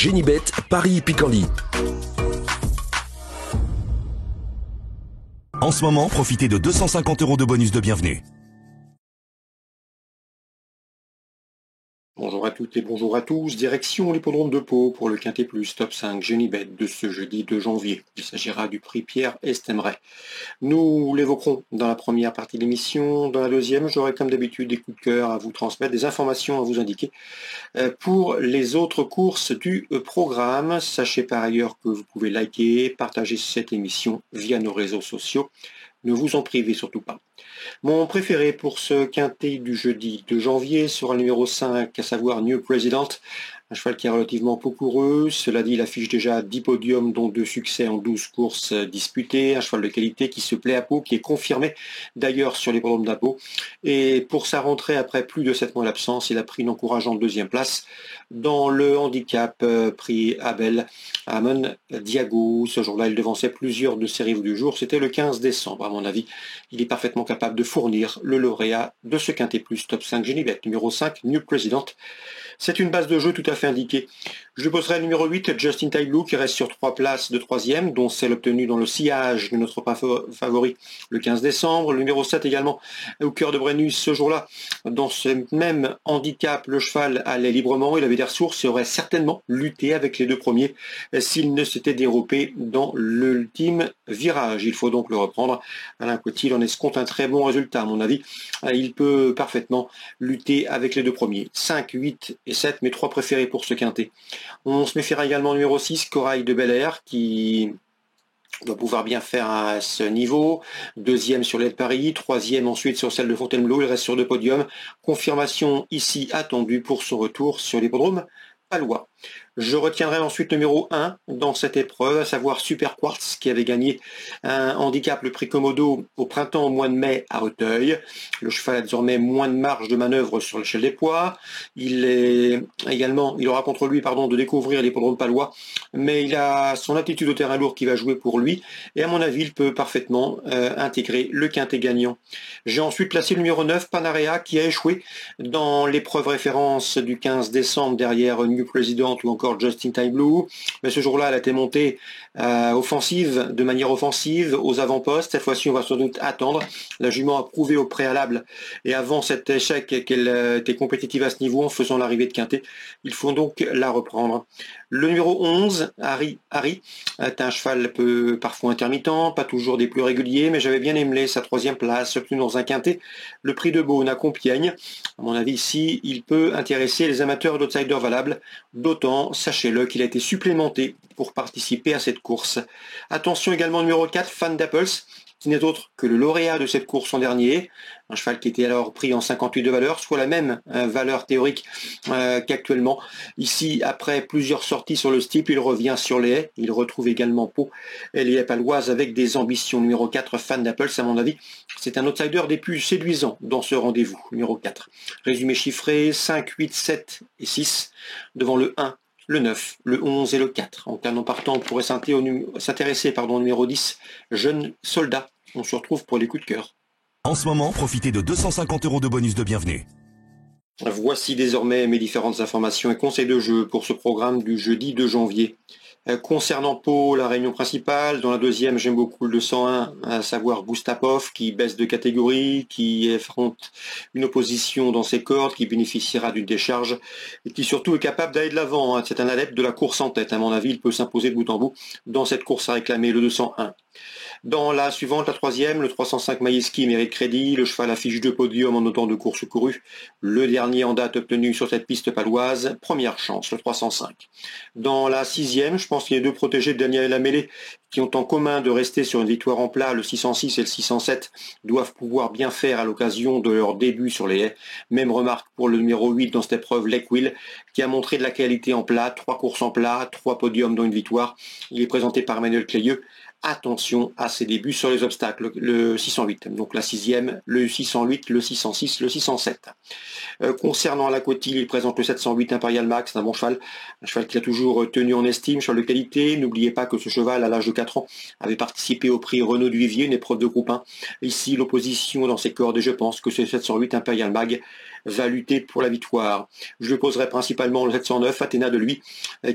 Genibet, Paris-Picardie. En ce moment, profitez de 250 € de bonus de bienvenue. Bonjour à toutes et bonjour à tous, direction l'hippodrome de Pau pour le Quintet Plus Top 5 Genibet de ce jeudi 2 janvier. Il s'agira du prix Pierre Estemeret. Nous l'évoquerons dans la première partie de l'émission. Dans la deuxième, j'aurai comme d'habitude des coups de cœur à vous transmettre, des informations à vous indiquer pour les autres courses du programme. Sachez par ailleurs que vous pouvez liker, partager cette émission via nos réseaux sociaux. Ne vous en privez surtout pas. Mon préféré pour ce quintet du jeudi 2 janvier sera le numéro 5, à savoir New President. Un cheval qui est relativement peu coureux. Cela dit, il affiche déjà 10 podiums, dont 2 succès en 12 courses disputées. Un cheval de qualité qui se plaît à Pau, qui est confirmé d'ailleurs sur l'hippodrome d'Apau. Et pour sa rentrée après plus de 7 mois d'absence, il a pris une encourageante deuxième place dans le handicap prix Abel Amon Diago. Ce jour-là, il devançait plusieurs de ses rivaux du jour. C'était le 15 décembre, à mon avis. Il est parfaitement capable de fournir le lauréat de ce Quintet Plus Top 5 Genibet, numéro 5, New President. C'est une base de jeu tout à fait indiquée. Je poserai le numéro 8, Justin Tailou, qui reste sur 3 places de 3e, dont celle obtenue dans le sillage de notre favori le 15 décembre. Le numéro 7 également, au cœur de Brennus, ce jour-là. Dans ce même handicap, le cheval allait librement, il avait des ressources et aurait certainement lutté avec les deux premiers s'il ne s'était dérobé dans l'ultime virage. Il faut donc le reprendre. Alain Cotil en escompte un très bon résultat, à mon avis. Il peut parfaitement lutter avec les deux premiers. 5, 8 et 7, mes 3 préférés pour ce quintet. On se méfiera également au numéro 6, Corail de Bel Air, qui doit pouvoir bien faire à ce niveau. Deuxième sur l'aide Paris, troisième ensuite sur celle de Fontainebleau. Il reste sur 2 podiums. Confirmation ici attendue pour son retour sur l'hippodrome palois. Je retiendrai ensuite le numéro 1 dans cette épreuve, à savoir Super Quartz, qui avait gagné un handicap, le prix Komodo, au printemps au mois de mai à Auteuil. Le cheval a désormais moins de marge de manœuvre sur l'échelle des poids. Il aura contre lui de découvrir l'hippodrome palois, mais il a son attitude au terrain lourd qui va jouer pour lui, et à mon avis, il peut parfaitement intégrer le quintet gagnant. J'ai ensuite placé le numéro 9, Panarea, qui a échoué dans l'épreuve référence du 15 décembre derrière New President ou encore Justin Tailou, mais ce jour-là, elle a été montée de manière offensive aux avant-postes. Cette fois-ci, on va sans doute attendre. La jument a prouvé au préalable et avant cet échec qu'elle était compétitive à ce niveau en faisant l'arrivée de quintet. Il faut donc la reprendre. Le numéro 11, Harry, est un cheval parfois intermittent, pas toujours des plus réguliers, mais j'avais bien aimé sa 3e place, obtenue dans un quintet, le prix de Beaune à Compiègne. À mon avis, ici, il peut intéresser les amateurs d'outsiders valables, d'autant, sachez-le, qu'il a été supplémenté pour participer à cette course. Attention également au numéro 4, Fan d'Apples, qui n'est autre que le lauréat de cette course en dernier, un cheval qui était alors pris en 58 de valeur, soit la même valeur théorique qu'actuellement. Ici, après plusieurs sorties sur le steeple, il revient sur les haies, il retrouve également Pau et les haies paloises avec des ambitions. Numéro 4, Fan d'Apples, à mon avis, c'est un outsider des plus séduisants dans ce rendez-vous, numéro 4. Résumé chiffré, 5, 8, 7 et 6, devant le 1, le 9, le 11 et le 4. En cas non partant, on pourrait s'intéresser au numéro 10, Jeune Soldat. On se retrouve pour les coups de cœur. En ce moment, profitez de 250 € de bonus de bienvenue. Voici désormais mes différentes informations et conseils de jeu pour ce programme du jeudi 2 janvier. Concernant Pau, la réunion principale, dans la deuxième, j'aime beaucoup le 201, à savoir Gustapov, qui baisse de catégorie, qui affronte une opposition dans ses cordes, qui bénéficiera d'une décharge, et qui surtout est capable d'aller de l'avant. C'est un adepte de la course en tête. À mon avis, il peut s'imposer de bout en bout dans cette course à réclamer, le 201. Dans la suivante, la troisième, le 305 Maïski mérite crédit. Le cheval affiche 2 podiums en autant de courses courues. Le dernier en date obtenu sur cette piste paloise, première chance, le 305. Dans la sixième, je pense qu'il y a 2 protégés de Daniel Lamélé qui ont en commun de rester sur une victoire en plat. Le 606 et le 607 doivent pouvoir bien faire à l'occasion de leur début sur les haies. Même remarque pour le numéro 8 dans cette épreuve, Leckwill, qui a montré de la qualité en plat, 3 courses en plat, 3 podiums dont une victoire. Il est présenté par Emmanuel Clayeux. attention à ses débuts sur les obstacles, le 608, donc la 6e, le 608, le 606, le 607. Concernant la Cotil, il présente le 708 Imperial Max, c'est un bon cheval, un cheval qu'il a toujours tenu en estime, cheval de qualité. N'oubliez pas que ce cheval, à l'âge de 4 ans, avait participé au prix Renaud du Vivier, une épreuve de groupe 1. Ici, l'opposition dans ses cordes, et je pense que ce 708 Imperial Mag va lutter pour la victoire. Je lui poserai principalement le 709, Athéna de lui,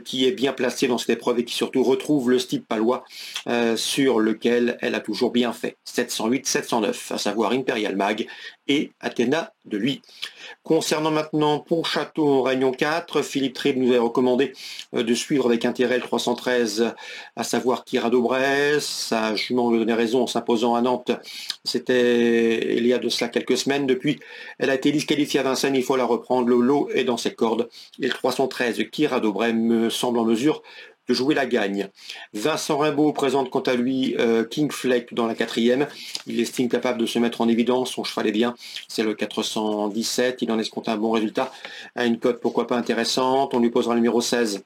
qui est bien placé dans cette épreuve et qui surtout retrouve le style palois sur lequel elle a toujours bien fait. 708, 709, à savoir Imperial Mag et Athéna de lui. Concernant maintenant Pontchâteau en Réunion 4, Philippe Tribe nous a recommandé de suivre avec intérêt le 313, à savoir Kira Dobrez. Sa jument lui donnait raison en s'imposant à Nantes. C'était il y a de cela quelques semaines. Depuis, elle a été disqualifiée à Vincennes, il faut la reprendre. Le lot est dans ses cordes. Et le 313 Kira Dobrez me semble en mesure de jouer la gagne. Vincent Rimbaud présente quant à lui King Fleck dans la 4e. Il estime capable de se mettre en évidence, son cheval est bien, c'est le 417, il en escompte un bon résultat, à une cote pourquoi pas intéressante. On lui posera le numéro 16.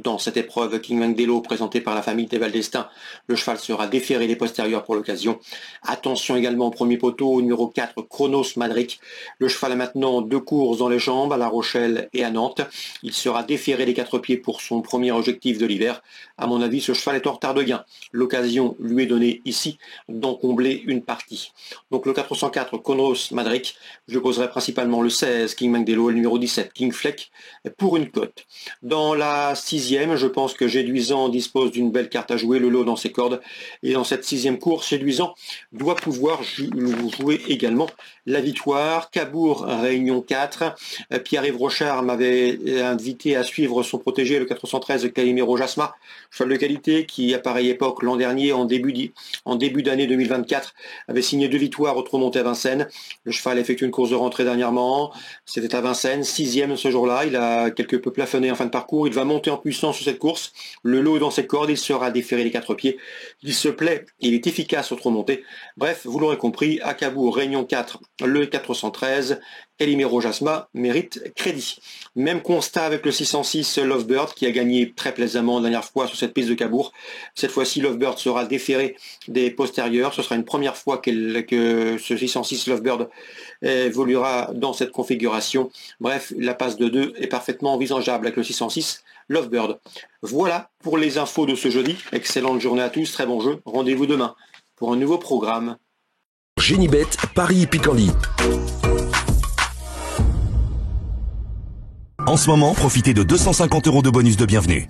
Dans cette épreuve, King Mangdelo, présenté par la famille des Valdestin, le cheval sera déféré des postérieurs pour l'occasion. Attention également au premier poteau, au numéro 4, Chronos Madric. Le cheval a maintenant 2 courses dans les jambes, à La Rochelle et à Nantes. Il sera déféré des 4 pieds pour son premier objectif de l'hiver. À mon avis, ce cheval est en retard de gain. L'occasion lui est donnée ici d'en combler une partie. Donc le 404, Chronos Madric. Je poserai principalement le 16, King Mangdelo, et le numéro 17, King Fleck, pour une cote. Dans la 6e, je pense que Géduisant dispose d'une belle carte à jouer, le lot dans ses cordes. Et dans cette 6e course, Géduisant doit pouvoir jouer également la victoire. Cabourg, Réunion 4. Pierre-Yves Rochard m'avait invité à suivre son protégé, le 413 Calimero Jasma, cheval de qualité qui, à pareille époque, l'an dernier, en début d'année 2024, avait signé 2 victoires au trot monté à Vincennes. Le cheval a effectué une course de rentrée dernièrement. C'était à Vincennes, 6e ce jour-là. Il a quelque peu plafonné en fin de parcours. Il va monter en puissance sur cette course. Le lot est dans ses cordes. Il sera déféré les 4 pieds. Il se plaît. Il est efficace au trot monté. Bref, vous l'aurez compris, à Cabourg, Réunion 4, le 413, Calimero Jasma mérite crédit. Même constat avec le 606 Lovebird qui a gagné très plaisamment la dernière fois sur cette piste de Cabourg. Cette fois-ci, Lovebird sera déféré des postérieurs. Ce sera une première fois que ce 606 Lovebird évoluera dans cette configuration. Bref, la passe de 2 est parfaitement envisageable avec le 606 Lovebird. Voilà pour les infos de ce jeudi. Excellente journée à tous, très bon jeu. Rendez-vous demain pour un nouveau programme. Genibet, Paris Picardie. En ce moment, profitez de 250 € de bonus de bienvenue.